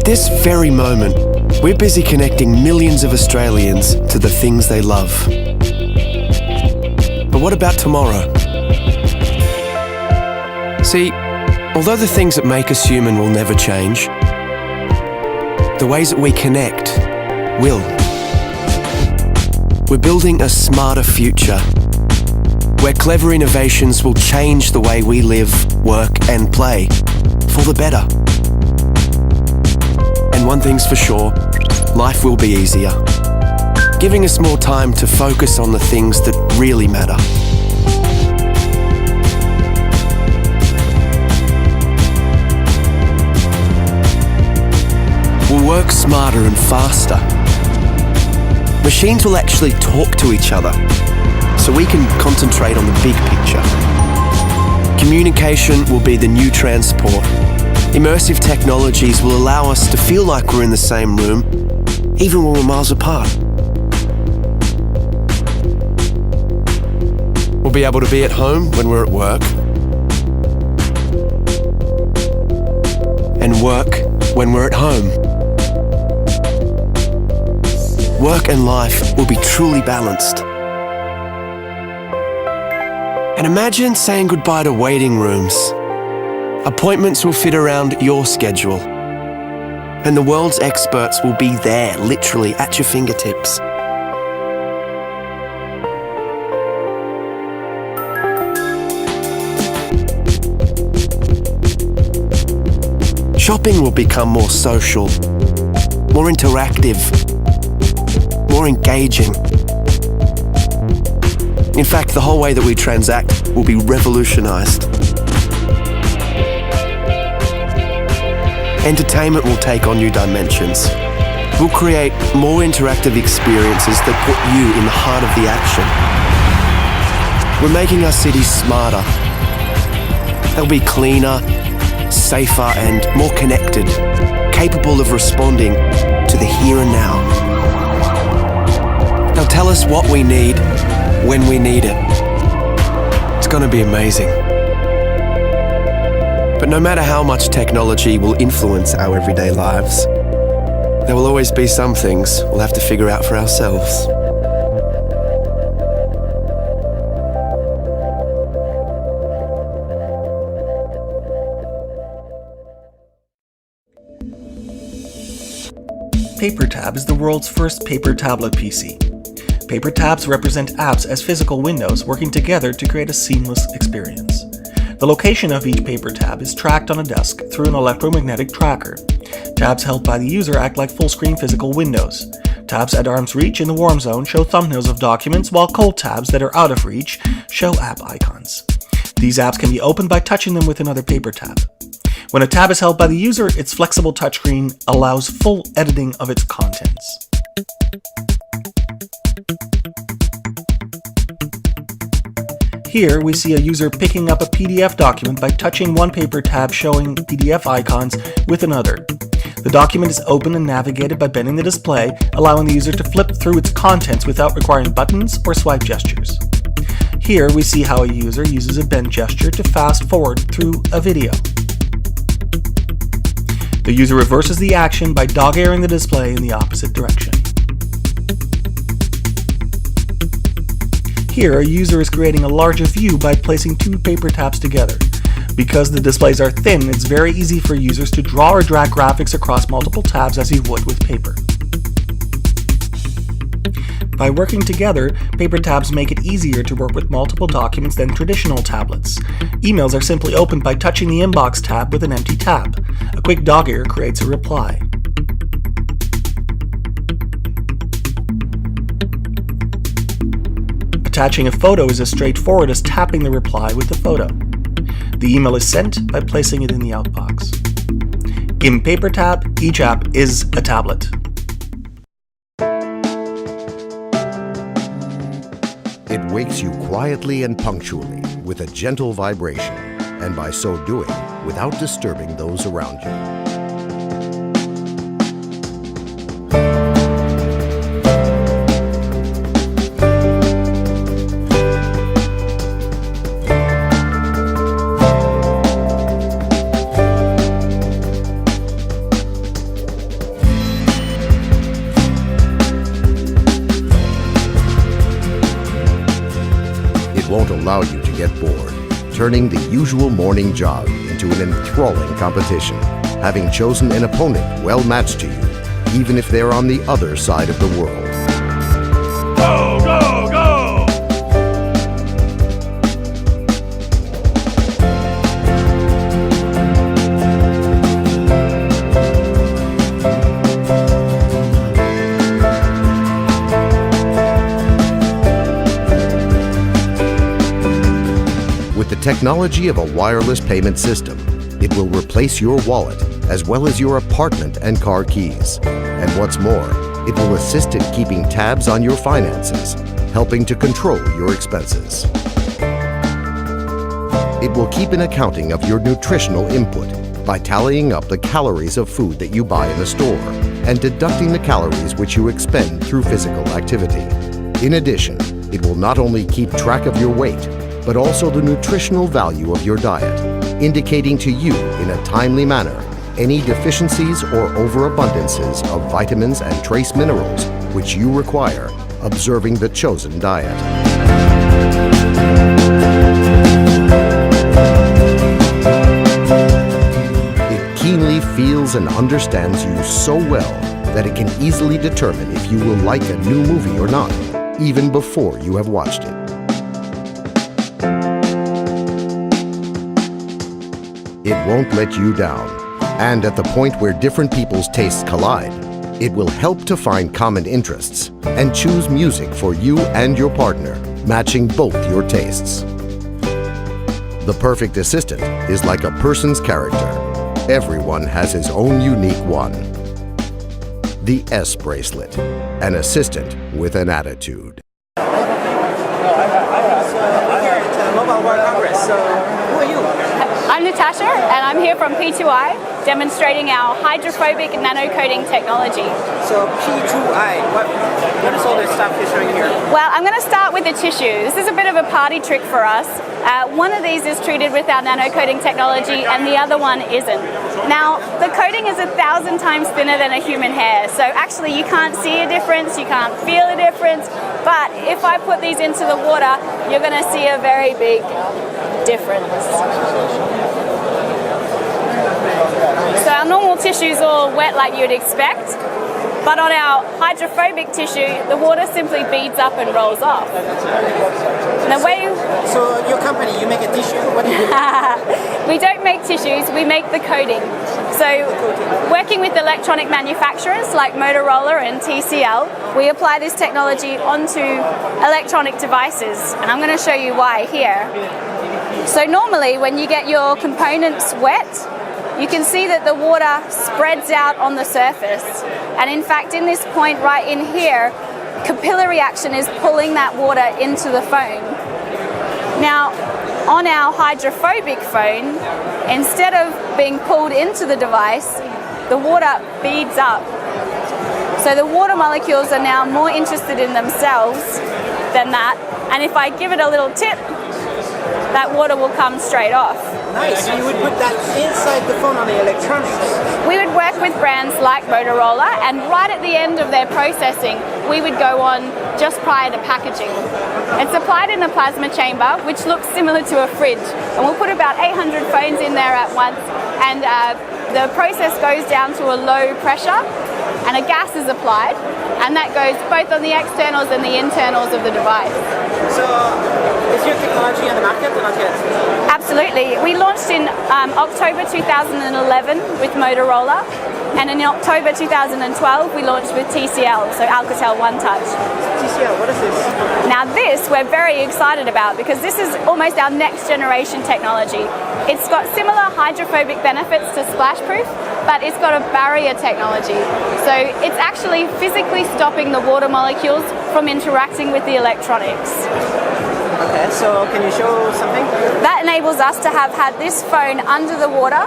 this very moment, we're busy connecting millions of Australians to the things they love. But what about tomorrow? See, although the things that make us human will never change, the ways that we connect will. We're building a smarter future where clever innovations will change the way we live, work and play for the better. And one thing's for sure, life will be easier, giving us more time to focus on the things that really matter. We'll work smarter and faster. Machines will actually talk to each other, so we can concentrate on the big picture. Communication will be the new transport. Immersive technologies will allow us to feel like we're in the same room, even when we're miles apart. We'll be able to be at home when we're at work, and work when we're at home. Work and life will be truly balanced. And imagine saying goodbye to waiting rooms. Appointments will fit around your schedule. And the world's experts will be there, literally at your fingertips. Shopping will become more social, more interactive, more engaging. In fact, the whole way that we transact will be revolutionized. Entertainment will take on new dimensions. We'll create more interactive experiences that put you in the heart of the action. We're making our cities smarter. They'll be cleaner, safer, and more connected, capable of responding to the here and now. They'll tell us what we need, when we need it. It's going to be amazing. But no matter how much technology will influence our everyday lives, there will always be some things we'll have to figure out for ourselves. PaperTab is the world's first paper tablet PC. Paper tabs represent apps as physical windows working together to create a seamless experience. The location of each paper tab is tracked on a desk through an electromagnetic tracker. Tabs held by the user act like full-screen physical windows. Tabs at arm's reach in the warm zone show thumbnails of documents, while cold tabs that are out of reach show app icons. These apps can be opened by touching them with another paper tab. When a tab is held by the user, its flexible touchscreen allows full editing of its contents. Here we see a user picking up a PDF document by touching one paper tab showing PDF icons with another. The document is opened and navigated by bending the display, allowing the user to flip through its contents without requiring buttons or swipe gestures. Here we see how a user uses a bend gesture to fast forward through a video. The user reverses the action by dog-earing the display in the opposite direction. Here, a user is creating a larger view by placing two paper tabs together. Because the displays are thin, it's very easy for users to draw or drag graphics across multiple tabs as you would with paper. By working together, paper tabs make it easier to work with multiple documents than traditional tablets. Emails are simply opened by touching the inbox tab with an empty tab. A quick dog-ear creates a reply. Attaching a photo is as straightforward as tapping the reply with the photo. The email is sent by placing it in the outbox. In PaperTab, each app is a tablet. It wakes you quietly and punctually with a gentle vibration, and by so doing, without disturbing those around you. won't allow you to get bored, turning the usual morning jog into an enthralling competition, having chosen an opponent well matched to you, even if they're on the other side of the world. Go, go, go! With the technology of a wireless payment system, it will replace your wallet as well as your apartment and car keys. And what's more, it will assist in keeping tabs on your finances, helping to control your expenses. It will keep an accounting of your nutritional input by tallying up the calories of food that you buy in the store and deducting the calories which you expend through physical activity. In addition, it will not only keep track of your weight, but also the nutritional value of your diet, indicating to you in a timely manner any deficiencies or overabundances of vitamins and trace minerals which you require, observing the chosen diet. It keenly feels and understands you so well that it can easily determine if you will like a new movie or not, even before you have watched it. It won't let you down. And at the point where different people's tastes collide, it will help to find common interests and choose music for you and your partner, matching both your tastes. The perfect assistant is like a person's character. Everyone has his own unique one. The S bracelet, an assistant with an attitude. We're here at Mobile World Congress. So, who are you? I'm Natasha, and I'm here from P2I, demonstrating our hydrophobic nanocoating technology. So P2I, what is all this stuff you're showing here? Well, I'm going to start with the tissue. This is a bit of a party trick for us. One of these is treated with our nanocoating technology, and the other one isn't. Now, the coating is 1,000 times thinner than a human hair, so actually you can't see a difference, you can't feel a difference, but if I put these into the water, you're going to see a very big difference. So our normal tissue is all wet like you'd expect, but on our hydrophobic tissue, the water simply beads up and rolls off. The way So your company, you make a tissue? What do you do? we don't make tissues, we make the coating. So working with electronic manufacturers like Motorola and TCL, we apply this technology onto electronic devices, and I'm going to show you why here. So normally when you get your components wet, you can see that the water spreads out on the surface. And in fact, in this point right in here, capillary action is pulling that water into the phone. Now, on our hydrophobic phone, instead of being pulled into the device, the water beads up. So the water molecules are now more interested in themselves than that. And if I give it a little tip, that water will come straight off. Nice, so you would put that inside the phone on the electronics. We would work with brands like Motorola, and right at the end of their processing, we would go on just prior to packaging. It's applied in a plasma chamber, which looks similar to a fridge, and we'll put about 800 phones in there at once, and the process goes down to a low pressure, and a gas is applied, and that goes both on the externals and the internals of the device. So, is your technology on the market or not yet? Absolutely. We launched in October 2011 with Motorola, and in October 2012 we launched with TCL, so Alcatel One Touch. TCL, what is this? Now this we're very excited about because this is almost our next generation technology. It's got similar hydrophobic benefits to splashproof, but it's got a barrier technology. So it's actually physically stopping the water molecules from interacting with the electronics. Okay, so can you show something? That enables us to have had this phone under the water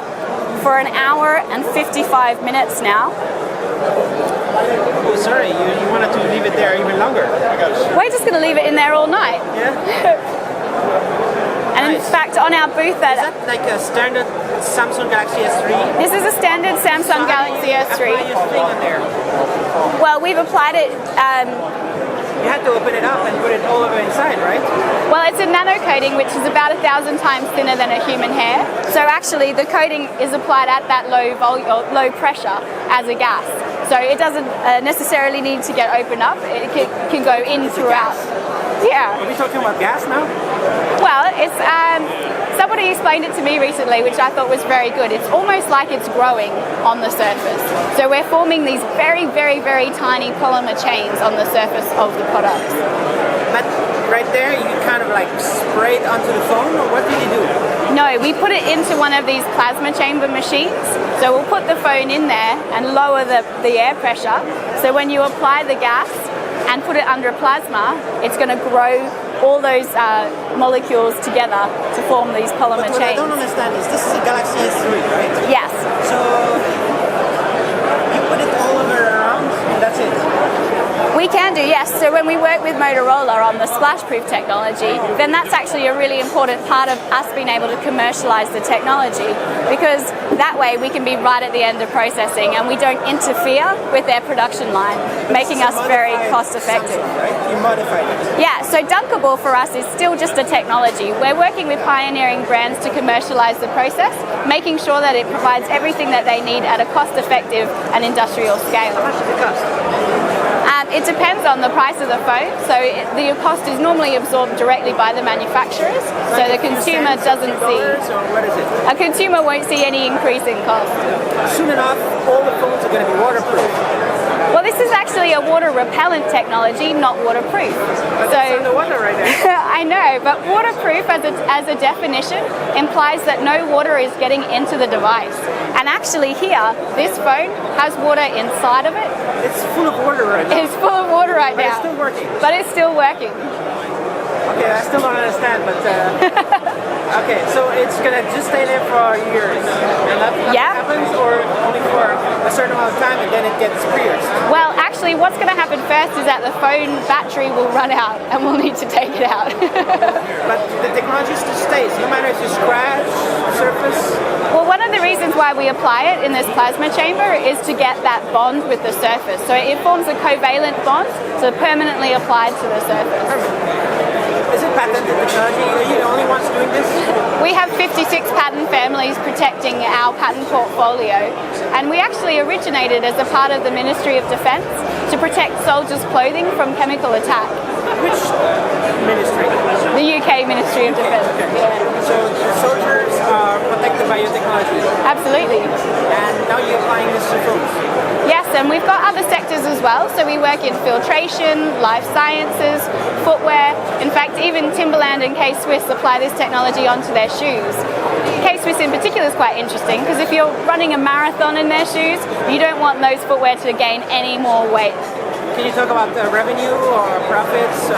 for 1 hour and 55 minutes now. Oh, sorry, you wanted to leave it there even longer. We're just going to leave it in there all night. Yeah? And in fact, on our booth Is that like a standard Samsung Galaxy S3? this is a standard Samsung Galaxy Apply S3. your thing in there. Well, we've applied it. You had to open it up and put it all over inside, right? Well, it's a nano coating, which is about 1,000 times thinner than a human hair. So actually, the coating is applied at that low pressure as a gas. So it doesn't necessarily need to get opened up. It can go in throughout. Yeah. Are we talking about gas now? Well, it's somebody explained it to me recently, which I thought was very good. It's almost like it's growing on the surface. So we're forming these very, very, very tiny polymer chains on the surface of the products. But right there, you kind of like spray it onto the phone, or what do you do? No, we put it into one of these plasma chamber machines. So we'll put the phone in there and lower the air pressure. So when you apply the gas and put it under plasma, it's going to grow all those molecules together to form these polymer But what chains. I don't understand is this is a Galaxy S3, right? Yes. So you put it all over around, and that's it. We can do, yes. So when we work with Motorola on the splash-proof technology, then that's actually a really important part of us being able to commercialize the technology, because that way we can be right at the end of processing and we don't interfere with their production line, making us very cost-effective. Right? You modified it. Yeah, so Dunkable for us is still just a technology. We're working with pioneering brands to commercialize the process, making sure that it provides everything that they need at a cost-effective and industrial scale. How much does it cost? It depends on the price of the phone. So the cost is normally absorbed directly by the manufacturers, so the consumer doesn't see. Or what is it? A consumer won't see any increase in cost. Soon enough, all the phones are going to be waterproof. Well, this is actually a water repellent technology, not waterproof. But it's underwater right now. I know, but waterproof as a definition implies that no water is getting into the device. And actually here, this phone has water inside of it. It's full of water right now. It's full of water right But now. it's still working. But it's still working. Okay, I still don't understand, but okay, so it's gonna just stay there for years, and nothing happens, or only for a certain amount of time, and then it gets pierced. Well, actually, what's going to happen first is that the phone battery will run out, and we'll need to take it out. But the technology still stays, no matter if you scratch surface. Well, one of the reasons why we apply it in this plasma chamber is to get that bond with the surface. So it forms a covalent bond, so permanently applied to the surface. Is it patented technology? Are you the only ones doing this? We have 56 patent families protecting our patent portfolio, and we actually originated as a part of the Ministry of Defence to protect soldiers' clothing from chemical attack. Which ministry? The UK Ministry of Defence. Okay. Yeah. So the soldiers are protected by your technology, Absolutely. and now you're applying this to phones. Yes, and we've got other sectors as well. So we work in filtration, life sciences, footwear. In fact, even Timberland and K-Swiss apply this technology onto their shoes. K-Swiss in particular is quite interesting because if you're running a marathon in their shoes, you don't want those footwear to gain any more weight. Can you talk about revenue or profits?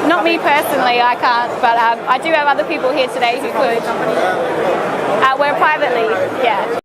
Not me personally, I can't, but I do have other people here today who could. We're privately, yeah.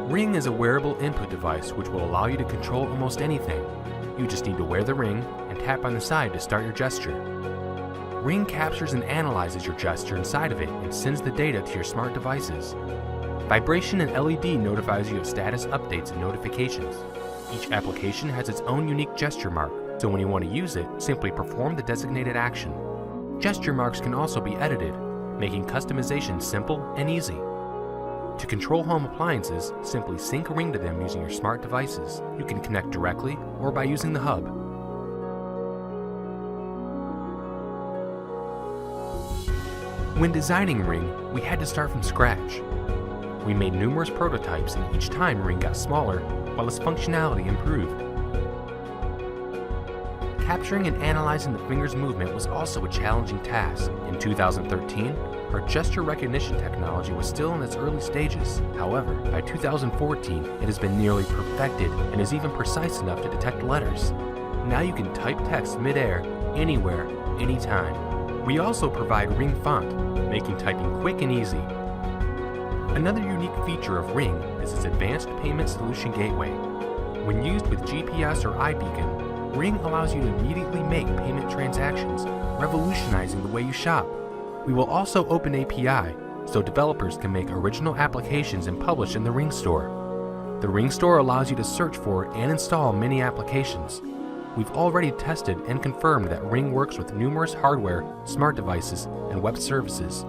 Ring is a wearable input device which will allow you to control almost anything. You just need to wear the ring and tap on the side to start your gesture. Ring captures and analyzes your gesture inside of it and sends the data to your smart devices. Vibration and LED notifies you of status updates and notifications. Each application has its own unique gesture mark, so when you want to use it, simply perform the designated action. Gesture marks can also be edited, making customization simple and easy. To control home appliances, simply sync a ring to them using your smart devices. You can connect directly or by using the hub. When designing Ring, we had to start from scratch. We made numerous prototypes and each time Ring got smaller while its functionality improved. Capturing and analyzing the finger's movement was also a challenging task. In 2013, our gesture recognition technology was still in its early stages. However, by 2014, it has been nearly perfected and is even precise enough to detect letters. Now you can type text mid-air, anywhere, anytime. We also provide Ring font, making typing quick and easy. Another unique feature of Ring is its advanced payment solution gateway. When used with GPS or iBeacon, Ring allows you to immediately make payment transactions, revolutionizing the way you shop. We will also open API, so developers can make original applications and publish in the Ring Store. The Ring Store allows you to search for and install many applications. We've already tested and confirmed that Ring works with numerous hardware, smart devices, and web services.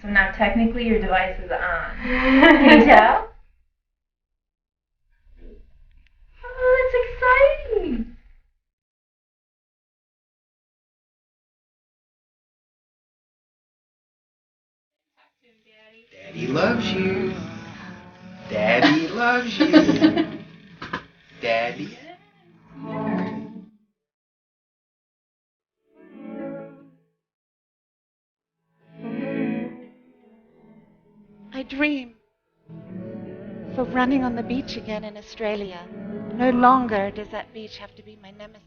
So now technically your device is on. Can you tell? Oh, it's exciting! Daddy loves you. Daddy loves you. Daddy. I dream of running on the beach again in Australia. No longer does that beach have to be my nemesis.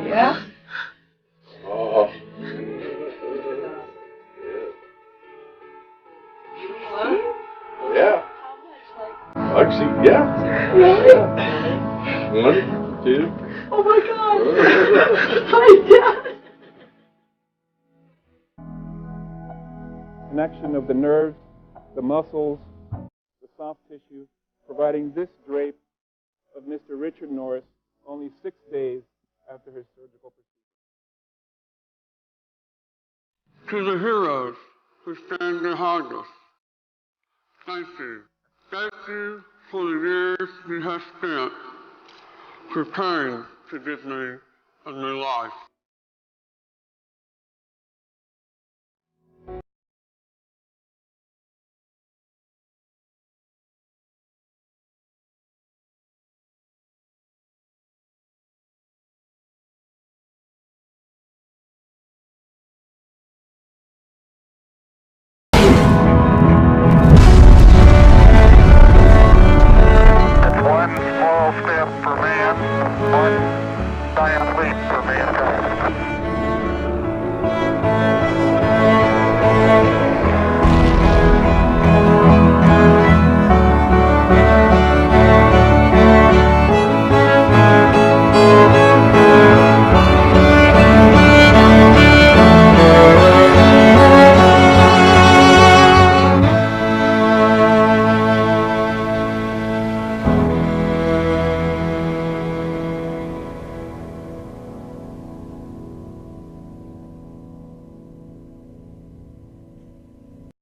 Yeah? Oh. Yeah. Actually, yeah. Really? 1, 2. Oh my God! Hi, Dad! Connection of the nerves, the muscles, the soft tissue, providing this drape of Mr. Richard Norris only 6 days after his surgical procedure. To the heroes who stand behind us, thank you. Thank you for the years you have spent preparing to give me a new life.